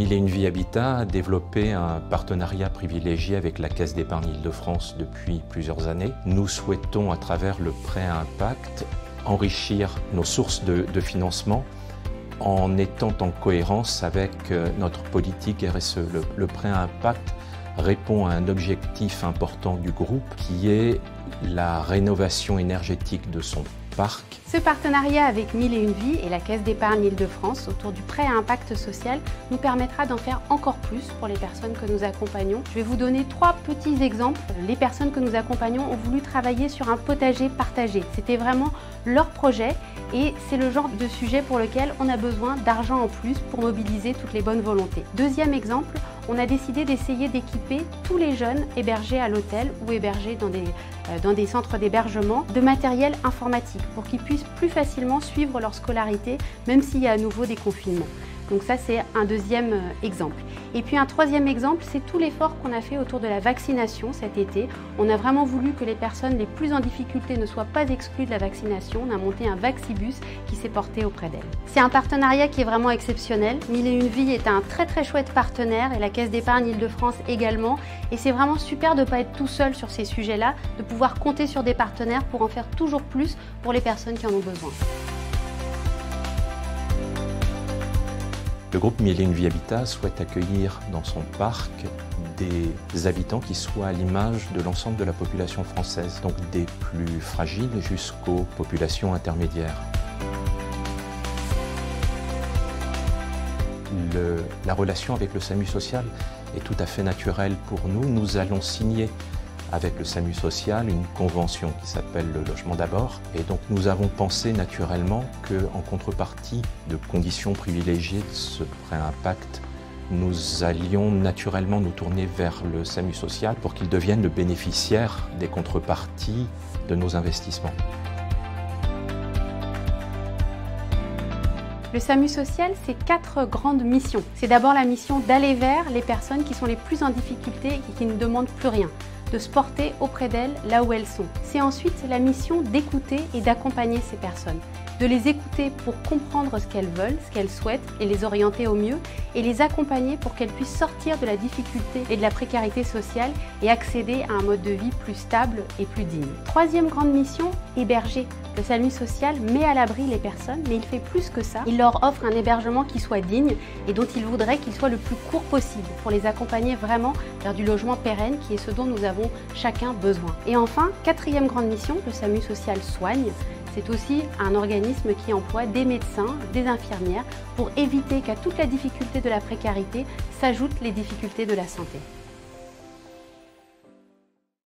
Mille et une Vies Habitat a développé un partenariat privilégié avec la Caisse d'épargne Île-de-France depuis plusieurs années. Nous souhaitons, à travers le prêt à impact, enrichir nos sources de financement en étant en cohérence avec notre politique RSE. Le prêt à impact répond à un objectif important du groupe qui est la rénovation énergétique de son parc. Ce partenariat avec Mille et une Vies et la Caisse d'épargne Île-de-France autour du prêt à impact social nous permettra d'en faire encore plus pour les personnes que nous accompagnons. Je vais vous donner 3 petits exemples. Les personnes que nous accompagnons ont voulu travailler sur un potager partagé. C'était vraiment leur projet et c'est le genre de sujet pour lequel on a besoin d'argent en plus pour mobiliser toutes les bonnes volontés. Deuxième exemple, on a décidé d'essayer d'équiper tous les jeunes hébergés à l'hôtel ou hébergés dans des centres d'hébergement de matériel informatique pour qu'ils puissent plus facilement suivre leur scolarité même s'il y a à nouveau des confinements. Donc ça, c'est un deuxième exemple. Et puis un troisième exemple, c'est tout l'effort qu'on a fait autour de la vaccination cet été. On a vraiment voulu que les personnes les plus en difficulté ne soient pas exclues de la vaccination. On a monté un Vaxibus qui s'est porté auprès d'elles. C'est un partenariat qui est vraiment exceptionnel. Mille et une Vies est un très chouette partenaire et la Caisse d'épargne Île-de-France également. Et c'est vraiment super de ne pas être tout seul sur ces sujets-là, de pouvoir compter sur des partenaires pour en faire toujours plus pour les personnes qui en ont besoin. Le groupe Mille et une Vies Habitat souhaite accueillir dans son parc des habitants qui soient à l'image de l'ensemble de la population française, donc des plus fragiles jusqu'aux populations intermédiaires. La relation avec le SAMU social est tout à fait naturelle pour nous. Nous allons signer avec le SAMU social une convention qui s'appelle le logement d'abord. Et donc nous avons pensé naturellement qu'en contrepartie de conditions privilégiées de ce prêt à impact, nous allions naturellement nous tourner vers le SAMU social pour qu'il devienne le bénéficiaire des contreparties de nos investissements. Le SAMU social, c'est 4 grandes missions. C'est d'abord la mission d'aller vers les personnes qui sont les plus en difficulté et qui ne demandent plus rien, de se porter auprès d'elles là où elles sont. C'est ensuite la mission d'écouter et d'accompagner ces personnes, de les écouter pour comprendre ce qu'elles veulent, ce qu'elles souhaitent et les orienter au mieux et les accompagner pour qu'elles puissent sortir de la difficulté et de la précarité sociale et accéder à un mode de vie plus stable et plus digne. Troisième grande mission, héberger. Le SAMU social met à l'abri les personnes, mais il fait plus que ça. Il leur offre un hébergement qui soit digne et dont il voudrait qu'il soit le plus court possible pour les accompagner vraiment vers du logement pérenne qui est ce dont nous avons chacun besoin. Et enfin, quatrième grande mission, le SAMU social soigne. C'est aussi un organisme qui emploie des médecins, des infirmières pour éviter qu'à toute la difficulté de la précarité s'ajoutent les difficultés de la santé.